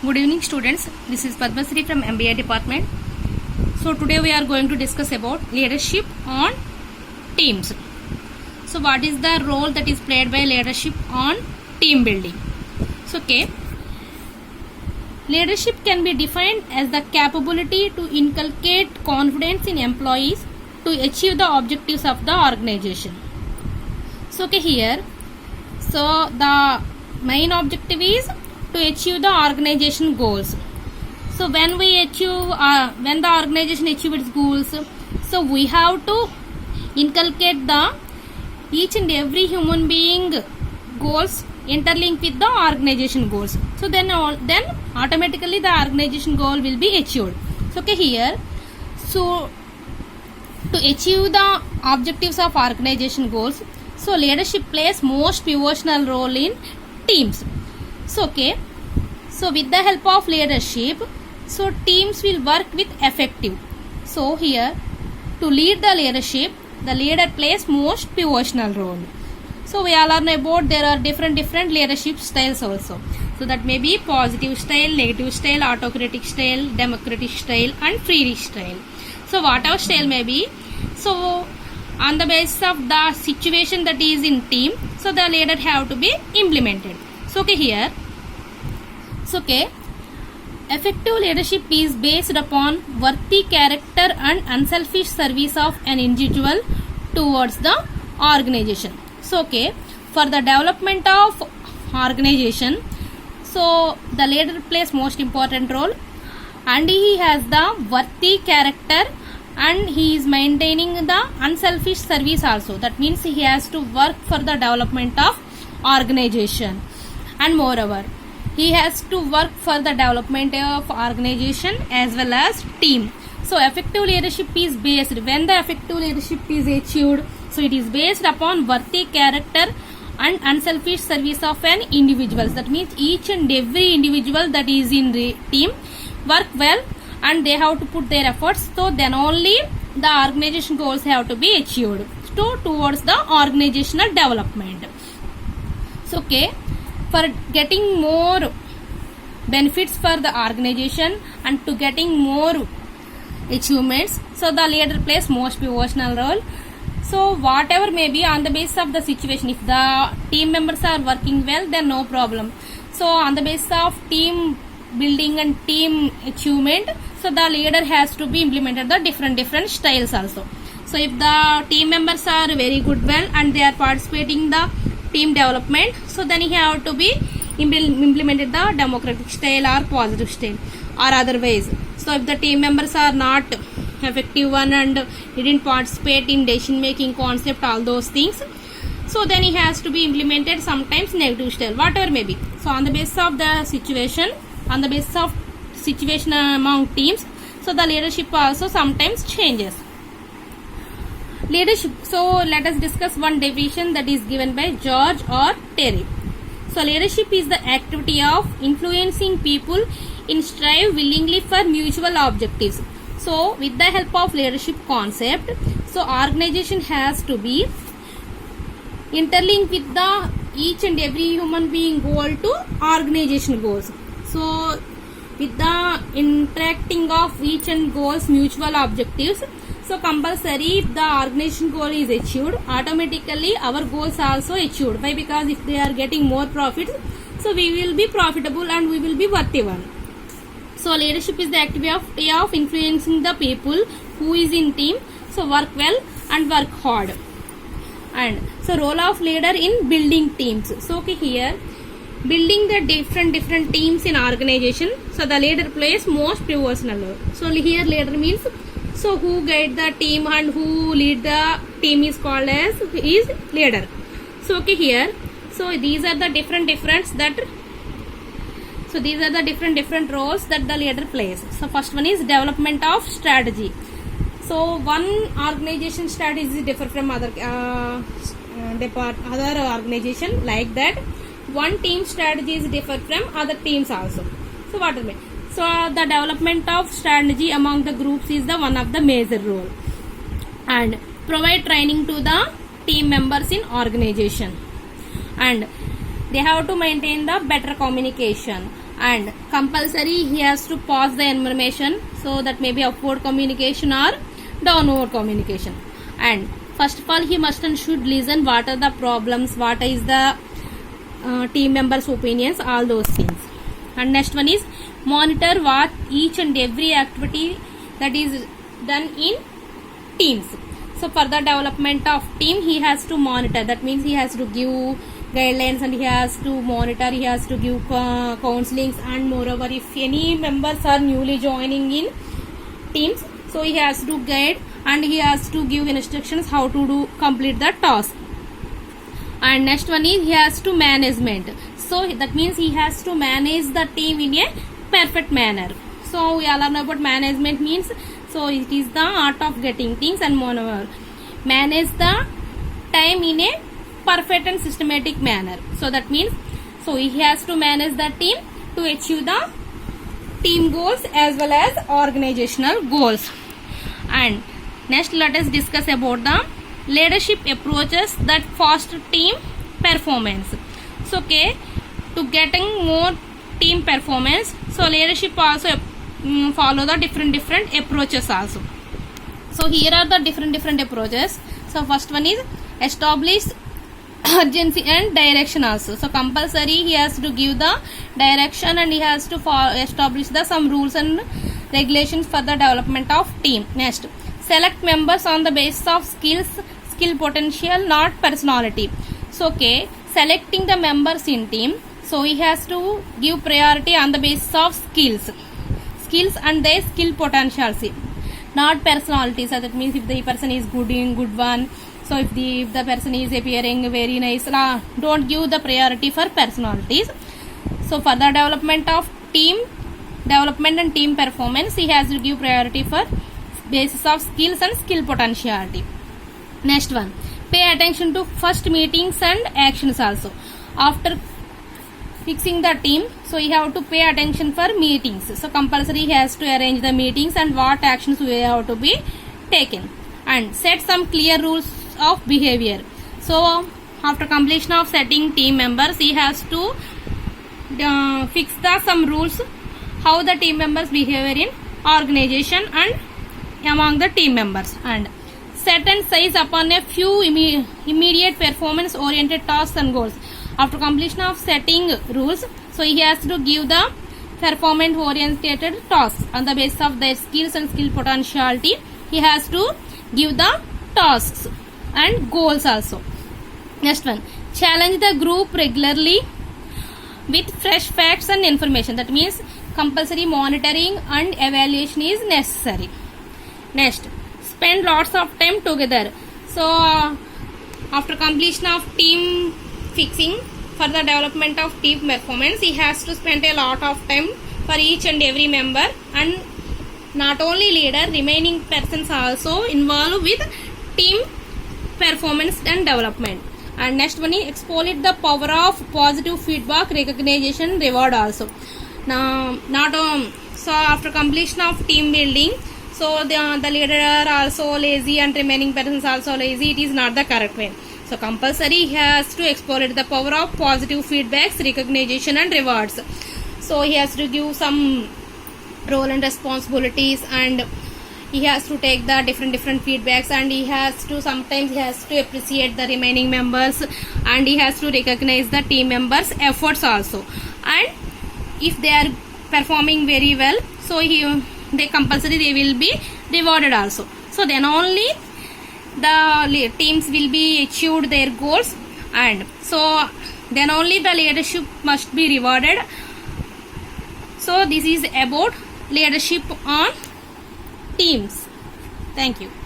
Good evening students, this is Padmasri from MBA department. So today we are going to discuss about leadership on teams. So what is the role that is played by leadership on team building? So leadership can be defined as the capability to inculcate confidence in employees to achieve the objectives of the organization. So here, the main objective is to achieve the organization goals. So when the organization achieves its goals, so we have to inculcate the each and every human being goals interlink with the organization goals. So then automatically the organization goal will be achieved. So here, so to achieve the objectives of organization goals, so leadership plays most pivotal role in teams. So so with the help of leadership, so teams will work with effective. So here, to lead the leadership, the leader plays most pivotal role. So we all learn about there are different leadership styles also. So that may be positive style, negative style, autocratic style, democratic style and free style. So whatever style may be, so on the basis of the situation that is in team, so the leader have to be implemented. So here, so effective leadership is based upon worthy character and unselfish service of an individual towards the organization. So for the development of organization, so the leader plays most important role and he has the worthy character and he is maintaining the unselfish service also. That means he has to work for the development of organization, and moreover he has to work for the development of organization as well as team. So effective leadership is based, when the effective leadership is achieved, so it is based upon worthy character and unselfish service of an individual. That means each and every individual that is in the team work well and they have to put their efforts, so then only the organization goals have to be achieved towards the organizational development. So for getting more benefits for the organization and to getting more achievements, so the leader plays most pivotal role. So whatever may be on the basis of the situation, if the team members are working well, then no problem. So on the basis of team building and team achievement, so the leader has to be implemented the different styles also. So if the team members are very good well and they are participating the team development, so then he have to be implemented the democratic style or positive style or otherwise. So if the team members are not effective one and he didn't participate in decision making concept, all those things, so then he has to be implemented sometimes negative style, whatever may be. So on the basis of the situation, among teams, so the leadership also sometimes changes. Leadership, so let us discuss one definition that is given by George or Terry. So leadership is the activity of influencing people in strive willingly for mutual objectives. So with the help of leadership concept, so organization has to be interlinked with the each and every human being goal to organization goals. So with the interacting of each and goals mutual objectives, so compulsory if the organization goal is achieved, automatically our goals also achieved. Why? Because if they are getting more profits, so we will be profitable and we will be worthy one. So leadership is the activity of influencing the people who is in team, so work well and work hard. And so role of leader in building teams. So here, building the different teams in organization, so the leader plays most pivotal role. So here leader means, so who guide the team and who lead the team is called as is leader. So here, so these are the different roles that the leader plays. So first one is development of strategy. So one organization strategy differ from other organization, like that one team strategies differ from other teams also. So what are so the development of strategy among the groups is the one of the major role, and provide training to the team members in organization, and they have to maintain the better communication and compulsory he has to pass the information, so that may be upward communication or downward communication. And first of all he must and should listen what are the problems, what is the team members opinions, all those things. And next one is monitor what each and every activity that is done in teams. So for the development of team he has to monitor, that means he has to give guidelines and he has to monitor, he has to give counselings, and moreover if any members are newly joining in teams, so he has to guide and he has to give instructions how to complete the task. And next one is he has to management, so that means he has to manage the team in a perfect manner. So we all know about management means, so it is the art of getting things and moreover manage the time in a perfect and systematic manner. So that means, so he has to manage the team to achieve the team goals as well as organizational goals. And next let us discuss about the leadership approaches that foster team performance. So okay, to getting more team performance, so leadership also follow the different approaches also. So here are the different approaches. So first one is establish urgency and direction also. So compulsory he has to give the direction and he has to establish the some rules and regulations for the development of team. Next, select members on the basis of skill potential, not personality. So okay, selecting the members in team, so he has to give priority on the basis of skills and their skill potentials, not personality. So that means if the person is good one, so if the person is appearing very nice, don't give the priority for personalities. So for the development of team development and team performance, he has to give priority for basis of skills and skill potentiality. Next one, pay attention to first meetings and actions also. After fixing the team, so you have to pay attention for meetings. So compulsory he has to arrange the meetings and what actions we have to be taken, and set some clear rules of behavior. So after completion of setting team members, he has to fix the some rules how the team members behavior in organization and among the team members, and set and size upon a few immediate performance oriented tasks and goals. After completion of setting rules, so he has to give the performance oriented tasks on the basis of their skills and skill potentiality. He has to give the tasks and goals also. Next one, challenge the group regularly with fresh facts and information. That means compulsory monitoring and evaluation is necessary. Next, spend lots of time together. So after completion of team fixing, for the development of team performance, he has to spend a lot of time for each and every member, and not only leader, remaining persons also involved with team performance and development. And next one is explore the power of positive feedback, recognition, reward also. Now so after completion of team building, so the leader are also lazy and remaining persons also lazy, it is not the correct way. So compulsory he has to exploit the power of positive feedbacks, recognition and rewards. So he has to give some role and responsibilities, and he has to take the different feedbacks, and he has to sometimes he has to appreciate the remaining members, and he has to recognize the team members efforts also. And if they are performing very well, so they compulsory they will be rewarded also. So then only the teams will be achieved their goals, and so then only the leadership must be rewarded. So this is about leadership on teams. Thank you.